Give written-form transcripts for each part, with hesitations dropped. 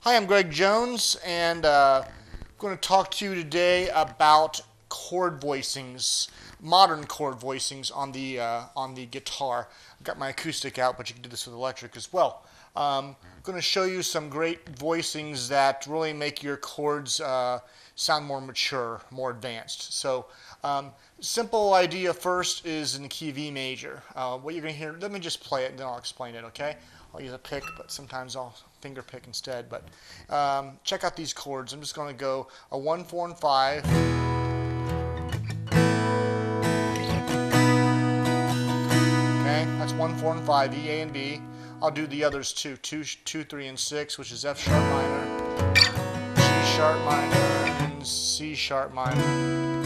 Hi, I'm Greg Jones, and I'm going to talk to you today about chord voicings, modern chord voicings on the guitar. I've got my acoustic out, but you can do this with electric as well. I'm going to show you some great voicings that really make your chords sound more mature, more advanced. So, simple idea first is in the key of E major. What you're going to hear, let me just play it and then I'll explain it, okay? I'll use a pick, but sometimes I'll finger pick instead. But check out these chords. I'm just going to go a 1, 4, and 5. Okay, that's 1, 4, and 5, E, A, and B. I'll do the others too, 2, 3, and 6, which is F sharp minor, G sharp minor, and C sharp minor.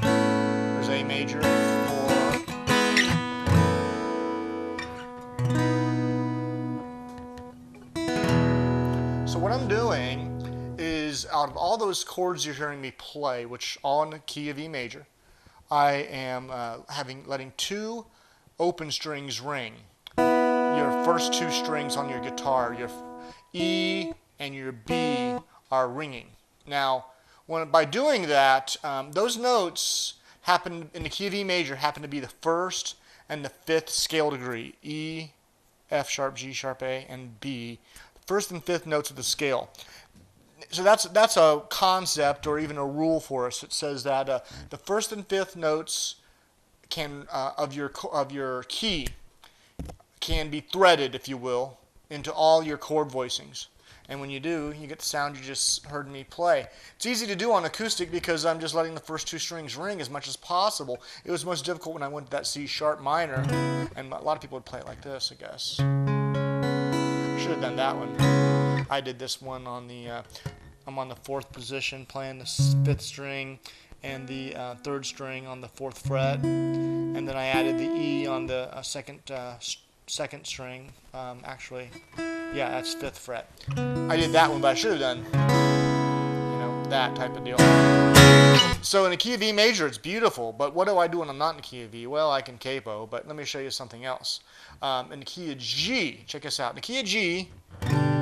There's A major, 4. So what I'm doing is, out of all those chords you're hearing me play, which all in the key of E major, I am letting 2 open strings ring. Your first 2 strings on your guitar, your E and your B, are ringing. Now, by doing that, those notes happen in the key of E major happen to be the 1st and the 5th scale degree. E, F sharp, G sharp, A, and B. 1st and 5th notes of the scale. So that's a concept or even a rule for us. It says that the 1st and 5th notes of your key can be threaded, if you will, into all your chord voicings. And when you do, you get the sound you just heard me play. It's easy to do on acoustic because I'm just letting the first 2 strings ring as much as possible. It was most difficult when I went to that C sharp minor, and a lot of people would play it like this, I guess. Should have done that one. I did this one on the I'm on the 4th position playing the 5th string and the 3rd string on the 4th fret, and then I added the E on the second string. Actually, yeah, that's 5th fret. I did that one, but I should have done that type of deal. So in the key of E major, it's beautiful, but what do I do when I'm not in the key of E? Well, I can capo, but let me show you something else. In the key of G, check this out. In the key of G,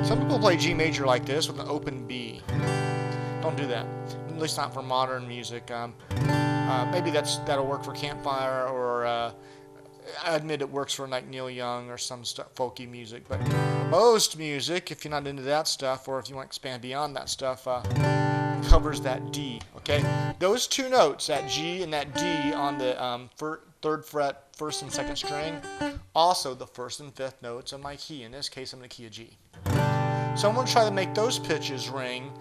some people play G major like this with an open B. Don't do that, at least not for modern music. Maybe that'll work for Campfire, or I admit it works for like Neil Young or some folky music, but most music, if you're not into that stuff, or if you want to expand beyond that stuff, covers that D. Okay, those 2 notes, that G and that D on the 3rd fret, 1st and 2nd string, also the 1st and 5th notes of my key. In this case, I'm in the key of G. So I'm going to try to make those pitches ring.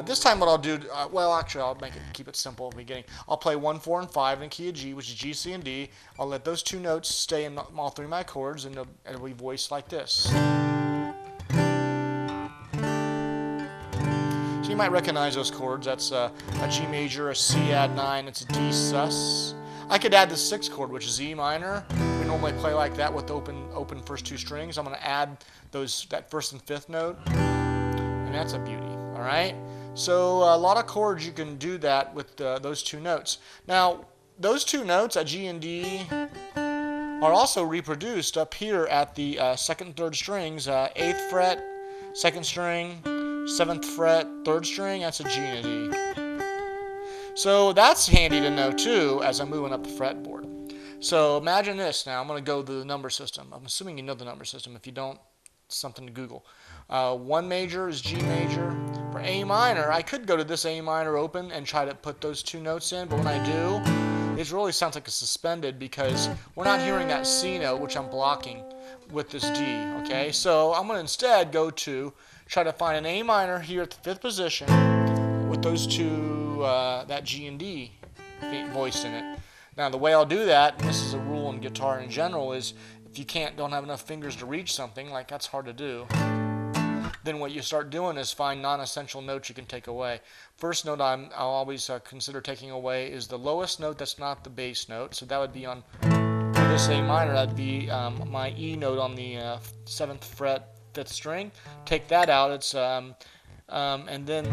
This time what I'll do, well, actually I'll keep it simple at the beginning. I'll play 1, 4, and 5 in the key of G, which is G, C, and D. I'll let those 2 notes stay in all 3 of my chords, and it'll be voiced like this. So you might recognize those chords. That's a G major, a C add 9, it's a D sus. I could add the 6th chord, which is E minor. We normally play like that with open first 2 strings. I'm going to add that 1st and 5th note, and that's a beauty. All right. So a lot of chords you can do that with those 2 notes. Now, those 2 notes at G and D are also reproduced up here at the 2nd and 3rd strings. 8th fret, 2nd string, 7th fret, 3rd string. That's a G and a D. So that's handy to know too as I'm moving up the fretboard. So imagine this now. I'm going to go to the number system. I'm assuming you know the number system. If you don't, it's something to Google. 1 major is G major. For A minor, I could go to this A minor open and try to put those 2 notes in, but when I do, it really sounds like it's suspended because we're not hearing that C note, which I'm blocking with this D. Okay, so I'm going to instead try to find an A minor here at the 5th position with those 2, that G and D voiced in it. Now, the way I'll do that, and this is a rule in guitar in general, is if you don't have enough fingers to reach something, like that's hard to do, then what you start doing is find non-essential notes you can take away. First note I'll always consider taking away is the lowest note that's not the bass note. So that would be on this A minor. That'd be my E note on the 7th fret, 5th string. Take that out. It's and then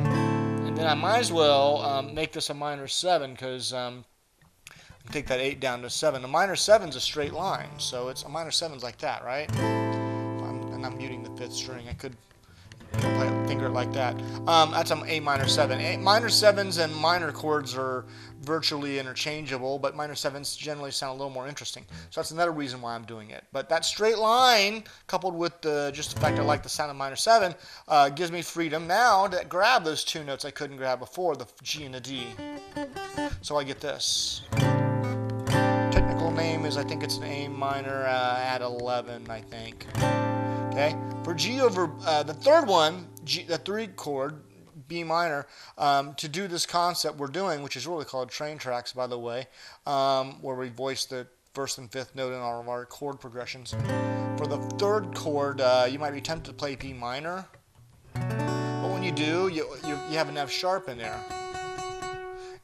I might as well make this a minor 7 because take that 8 down to 7. A minor 7's a straight line, so it's a minor 7's like that, right? And I'm I'm muting the 5th string. I could finger it like that. That's an A minor 7. Minor 7s and minor chords are virtually interchangeable, but minor 7s generally sound a little more interesting. So that's another reason why I'm doing it. But that straight line, coupled with just the fact I like the sound of minor 7, gives me freedom now to grab those 2 notes I couldn't grab before, the G and the D. So I get this. Technical name is, I think it's an A minor at 11, I think. Okay, for G over the third one, the 3 chord, B minor, to do this concept we're doing, which is really called Traintracks, by the way, where we voice the 1st and 5th note in all of our chord progressions. For the 3rd chord, you might be tempted to play B minor, but when you do, you have an F sharp in there.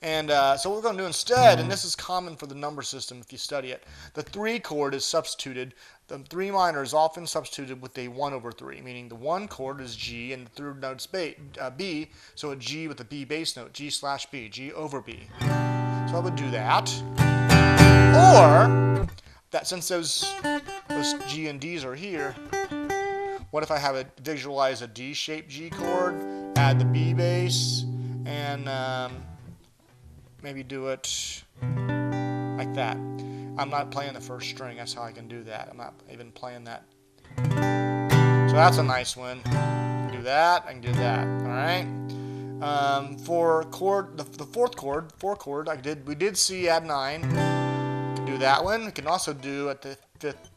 And so what we're going to do instead, and this is common for the number system if you study it, the 3 chord is substituted, the 3 minor is often substituted with a 1 over 3, meaning the 1 chord is G and the 3rd note's B, so a G with a B bass note, G/B, G over B. So I would do that. Or, that since those G and Ds are here, what if I have visualize a D-shaped G chord, add the B bass, and maybe do it like that. I'm not playing the 1st string. That's how I can do that. I'm not even playing that. So that's a nice one. I can do that. I can do that. All right. For chord, the 4th chord, 4 chord, we did C add 9. We can do that one. We can also do at the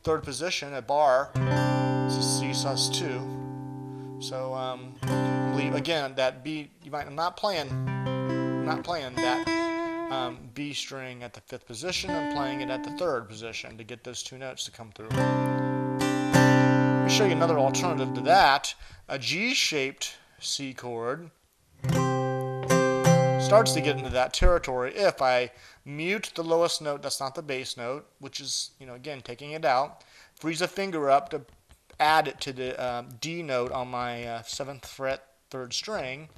3rd position a bar. This is C sus2. So again that B. I'm not playing that. B string at the 5th position, I'm playing it at the 3rd position to get those 2 notes to come through. Let me show you another alternative to that. A G-shaped C chord starts to get into that territory if I mute the lowest note, that's not the bass note, which is, again, taking it out, freeze a finger up to add it to the D note on my 7th fret 3rd string.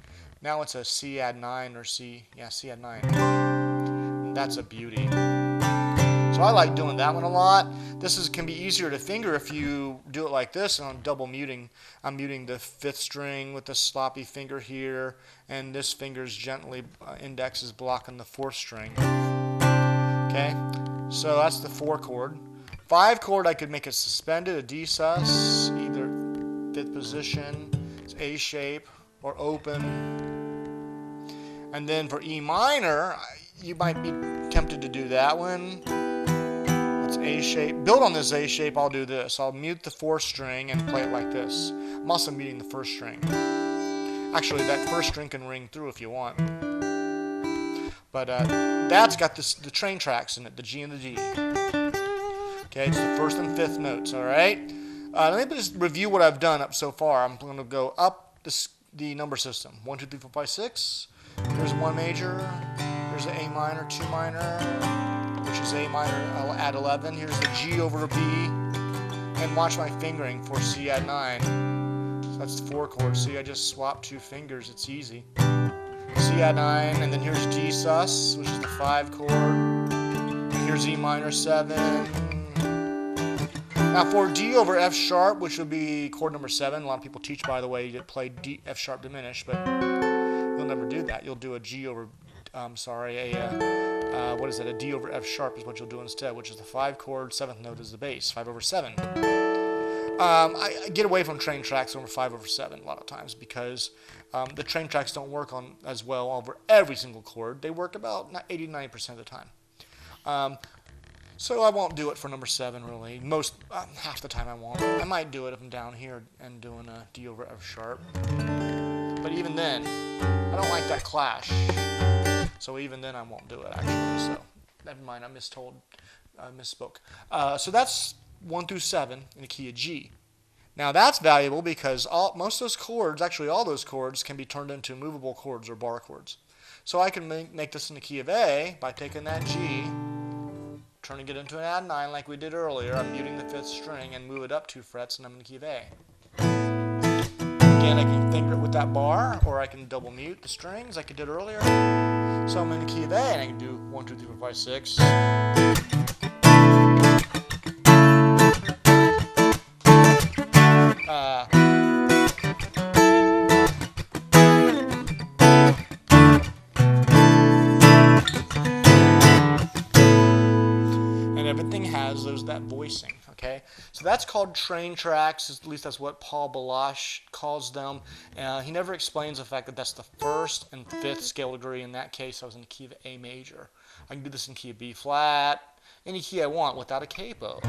Now it's a C add 9 or C add 9. That's a beauty. So I like doing that one a lot. This can be easier to finger if you do it like this, and I'm double muting. I'm muting the 5th string with the sloppy finger here, and this finger's gently, index is blocking the 4th string. Okay, so that's the 4 chord. 5 chord, I could make it suspended, a D sus, either 5th position, it's A shape, or open. And then for E minor, you might be tempted to do that one. That's A shape. Build on this A shape, I'll do this. I'll mute the 4th string and play it like this. I'm also muting the 1st string. Actually, that 1st string can ring through if you want. But that's got the Traintracks in it, the G and the D. Okay, it's the 1st and 5th notes, all right? Let me just review what I've done up so far. I'm going to go up the number system. 1, 2, 3, 4, 5, 6. Here's 1 major. Here's the A minor, 2 minor, which is A minor at 11. Here's the G over B. And watch my fingering for C add 9. So that's the 4 chord. See, I just swapped 2 fingers. It's easy. C add 9, and then here's D sus, which is the 5 chord. And here's E minor 7. Now for D over F sharp, which would be chord number 7, a lot of people teach, by the way, you play D, F sharp diminished, but you'll never do that. You'll do a G over, what is that? A D over F sharp is what you'll do instead, which is the 5 chord, 7th note is the bass, 5 over 7. I get away from Traintracks over 5 over 7 a lot of times because the Traintracks don't work on as well over every single chord. They work about 80-90% of the time. So I won't do it for number 7 really. Half the time I won't. I might do it if I'm down here and doing a D over F sharp. But even then, I don't like that clash. So even then I won't do it actually. So never mind, I misspoke. So that's 1 through 7 in the key of G. Now that's valuable because most of those chords, actually all those chords, can be turned into movable chords or bar chords. So I can make this in the key of A by taking that G, turning it into an add 9 like we did earlier. I'm muting the 5th string and move it up 2 frets and I'm in the key of A. Again, I can finger it with that bar, or I can double mute the strings like I did earlier. So I'm in the key of A and I can do 1, 2, 3, 4, 5, 6. And everything has that voicing. Okay, so that's called Traintracks. At least that's what Paul Balash calls them. He never explains the fact that that's the first and fifth scale degree. In that case, I was in the key of A major. I can do this in key of B flat, any key I want without a capo.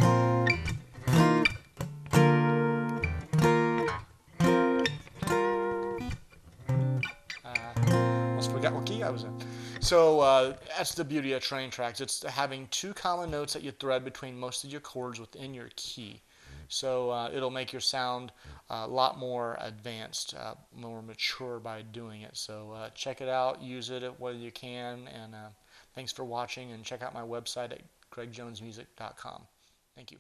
Almost forgot what key I was in. So that's the beauty of Traintracks. It's having two common notes that you thread between most of your chords within your key. So it'll make your sound a lot more advanced, more mature by doing it. So check it out, use it whether you can, and thanks for watching, and check out my website at gregjonesmusic.com. Thank you.